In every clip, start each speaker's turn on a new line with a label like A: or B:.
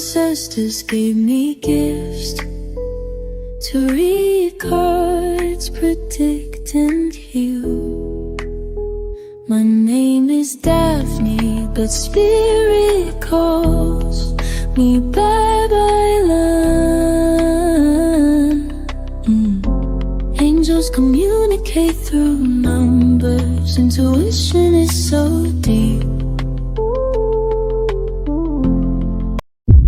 A: ancestors gave me gifts to read cards, predict and heal. My name is Daphne, but spirit calls me Babylon. Angels communicate through numbers. Intuition is so deep.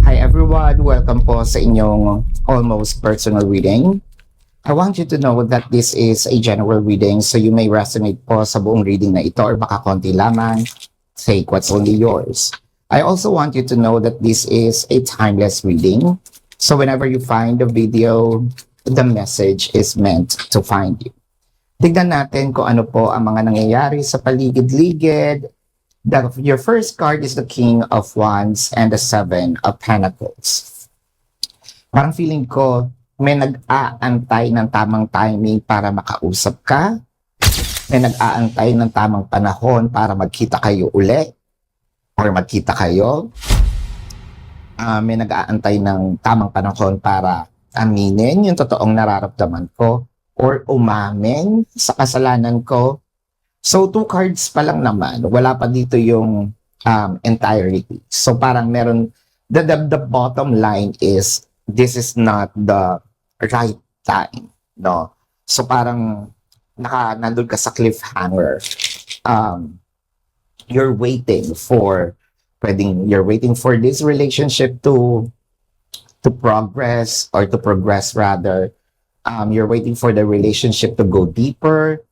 B: Hi everyone! Welcome po sa inyong almost personal reading. I want you to know that this is a general reading, so you may resonate po sa buong reading na ito or baka konti lamang. Take what's only yours. I also want you to know that this is a timeless reading. So whenever you find the video, the message is meant to find you. Tignan natin kung ano po ang mga nangyayari sa paligid-ligid. Your first card is the King of Wands and the Seven of Pentacles. Parang feeling ko, may nag-aantay ng tamang timing para makausap ka. May nag-aantay ng tamang panahon para magkita kayo uli or magkita kayo. May nag-aantay ng tamang panahon para aminin yung totoong nararamdaman ko or umamin sa kasalanan ko. So, 2 cards pa lang naman. Wala pa dito yung entirety. So, parang meron, the bottom line is, this is not the right time, no? So, parang, nandun ka sa cliffhanger. You're waiting for this relationship to progress, or to progress rather. You're waiting for the relationship to go deeper,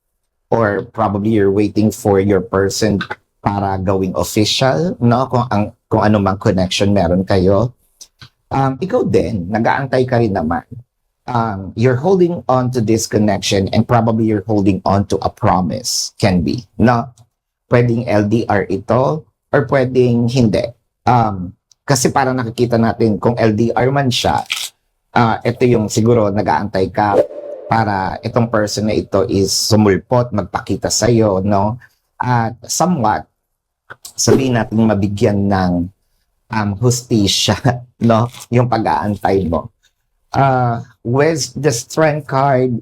B: or probably you're waiting for your person para gawing official, no? Kung ano mang connection meron kayo. Ikaw din, nag-aantay ka rin naman. You're holding on to this connection and probably you're holding on to a promise, can be, no? Pwedeng LDR ito or pwedeng hindi. Kasi parang nakikita natin kung LDR man siya, ito yung siguro nag-aantay ka para itong person na ito is sumulpot, magpakita sa'yo, no? At somewhat, sabihin natin mabigyan ng hustisya, no? Yung pag-aantay mo. With the Strength card,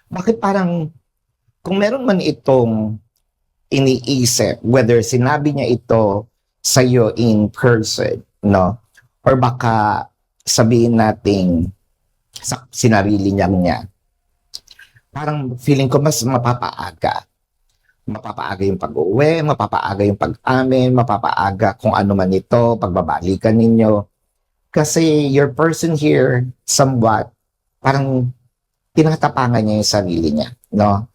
B: bakit parang, kung meron man itong iniisip, whether sinabi niya ito sa'yo in person, no? Or baka sabihin natin, sinarili niya. Parang feeling ko mas mapapaaga. Mapapaaga yung pag-uwi, mapapaaga yung pag-amin, mapapaaga kung ano man ito, pagbabalikan ninyo. Kasi your person here, somewhat, parang tinatapangan niya yung sarili niya, no?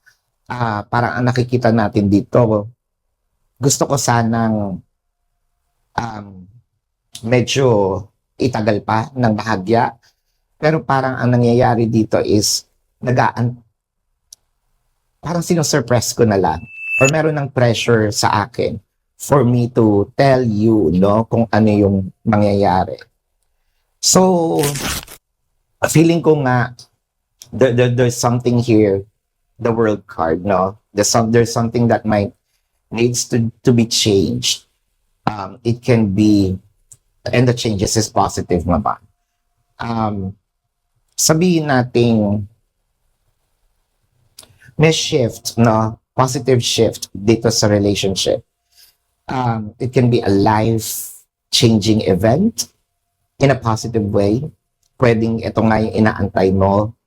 B: Parang ang nakikita natin dito, gusto ko sanang medyo itagal pa ng bahagya. Pero parang ang nangyayari dito is parang sinusurpress ko na lang or meron ng pressure sa akin for me to tell you, no, kung ano yung mangyayari. So, feeling ko nga there's something here, the World card, no? There's something that needs to be changed. It can be, and the changes is positive naman. Sabihin nating may shift, no? Positive shift dito sa relationship. It can be a life-changing event in a positive way. Pwedeng ito nga yung inaantay mo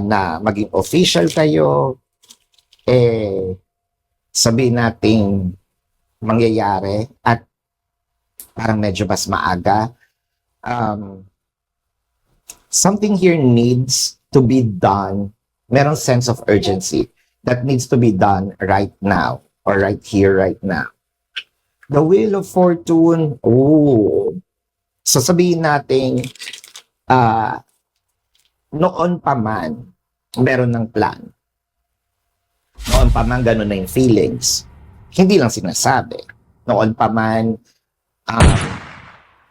B: na maging official kayo. Sabihin nating mangyayari at parang medyo mas maaga. Something here needs to be done. Merong sense of urgency that needs to be done right now or right here, right now. The Wheel of Fortune, so sabihin natin, noon pa man, meron ng plan. Noon pa man, ganun na yung feelings. Hindi lang sinasabi. Noon pa man,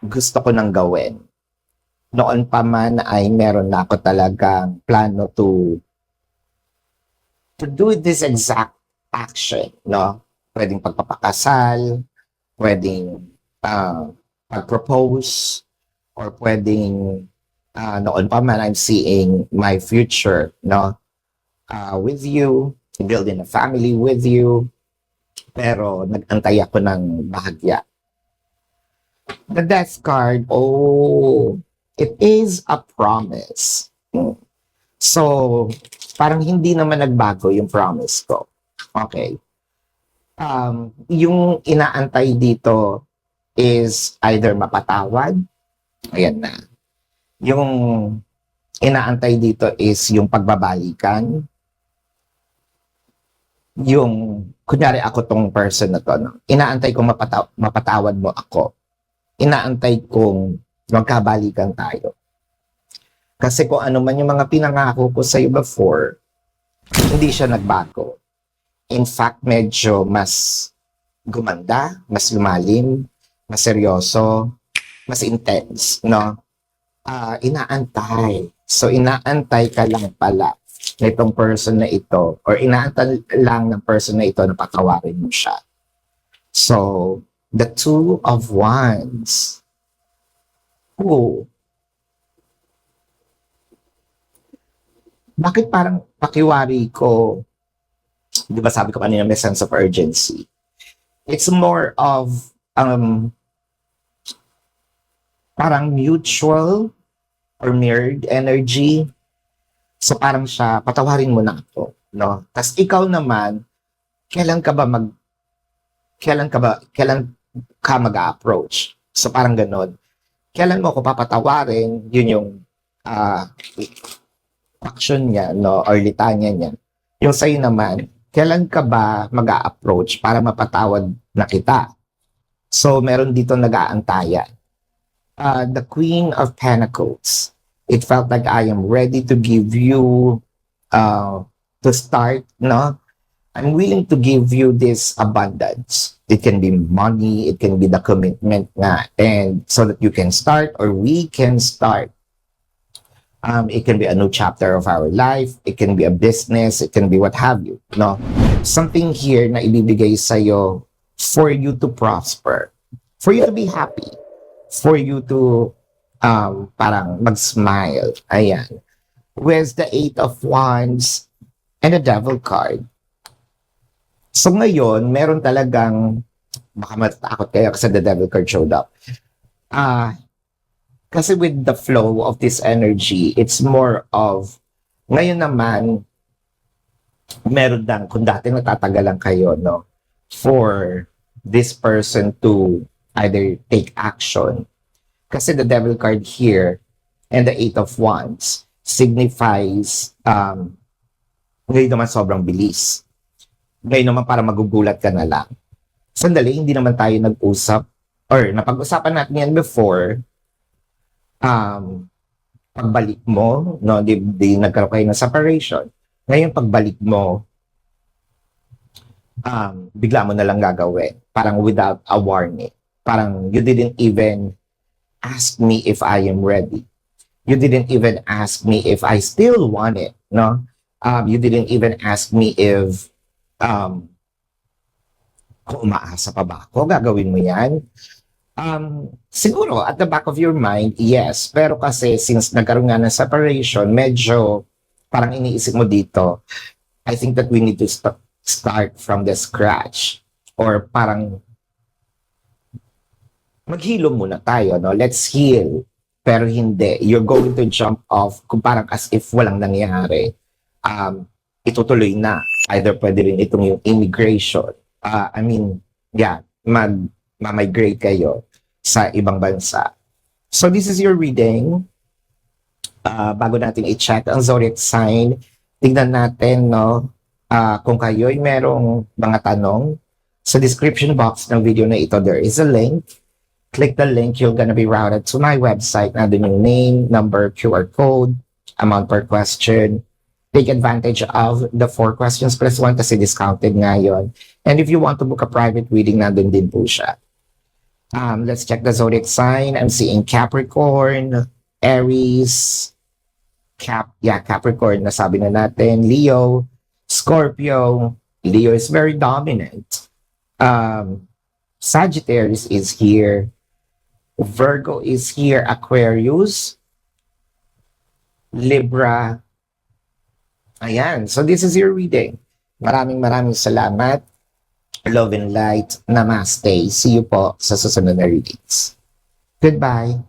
B: gusto ko nang gawin. Noon pa man ay meron na ako talagang plano to do this exact action, no? Pwedeng pagpapakasal, pwedeng mag-propose, or pwedeng noon pa man I'm seeing my future, no? With you, building a family with you, pero nag-antay ako ng bahagya. The death card, oh, it is a promise. So, parang hindi naman nagbago yung promise ko. Okay. Yung inaantay dito is either mapatawad, ayan na. Yung inaantay dito is yung pagbabalikan. Yung, kunyari ako tong person na to, no? Inaantay kong mapatawad mo ako. Inaantay kong magkabalikan tayo. Kasi kung ano man yung mga pinangako ko sa'yo before, hindi siya nagbago. In fact, medyo mas gumanda, mas lumalim, mas seryoso, mas intense, no? Inaantay. So, inaantay ka lang pala nitong person na ito, or inaantay lang ng person na ito na patawarin mo siya. So, the Two of Wands. Oh. Bakit parang pakiwari ko, di ba sabi ko kanina may sense of urgency? It's more of parang mutual or mirrored energy. So parang siya, patawarin mo na ako, no? Tapos ikaw naman, kailan ka mag-approach? So parang ganun. Kailan mo ako papatawarin, yun yung action niya, no? Or litanya niya. Yung sa'yo naman, kailan ka ba mag-a-approach para mapatawad na kita? So, meron dito nag-aantayan. The Queen of Pentacles. It felt like I am ready to give you, to start, no? I'm willing to give you this abundance. It can be money, it can be the commitment nga, and so that you can start or we can start. It can be a new chapter of our life. It can be a business. It can be what have you. No? Something here na ibibigay sa'yo for you to prosper. For you to be happy. For you to parang mag-smile. Ayan. With the Eight of Wands and the Devil card. So ngayon, meron talagang, baka matakot kayo kasi the Devil card showed up. Kasi with the flow of this energy, it's more of, ngayon naman, meron lang, kung dati natatagalan kayo, no, for this person to either take action. Kasi the Devil card here and the Eight of Wands signifies, ngayon naman sobrang bilis. Ngayon naman para magugulat ka na lang. Sandali, hindi naman tayo nag-usap, or napag-usapan natin yan before, pagbalik mo, no, di nagkaroon kayo ng separation. Ngayon, pagbalik mo, bigla mo na lang gagawin. Parang without a warning. Parang you didn't even ask me if I am ready. You didn't even ask me if I still want it, no? You didn't even ask me if kung umaasa pa ba ako, gagawin mo yan? Siguro, at the back of your mind, yes. Pero kasi, since nagkaroon nga ng separation, medyo parang iniisip mo dito, I think that we need to start from the scratch. Or parang maghilo muna tayo, no? Let's heal. Pero hindi. You're going to jump off kung parang as if walang nangyari. Itutuloy na. Either pwede rin itong yung immigration. Ma-migrate kayo sa ibang bansa. So this is your reading. Bago natin i-check ang zodiac sign, tignan natin, no, kung kayo'y merong mga tanong. Sa description box ng video na ito, there is a link. Click the link, you're gonna be routed to my website. Nandun yung name, number, QR code, amount per question. Take advantage of the 4 questions plus 1 kasi discounted ngayon. And if you want to book a private reading, nandun din po siya. Let's check the zodiac sign. I'm seeing Capricorn, Aries, Capricorn, nasabi na natin, Leo, Scorpio. Leo is very dominant. Sagittarius is here. Virgo is here. Aquarius. Libra. Ayan. So this is your reading. Maraming salamat. Love and light. Namaste. See you po sa susunod na readings. Goodbye.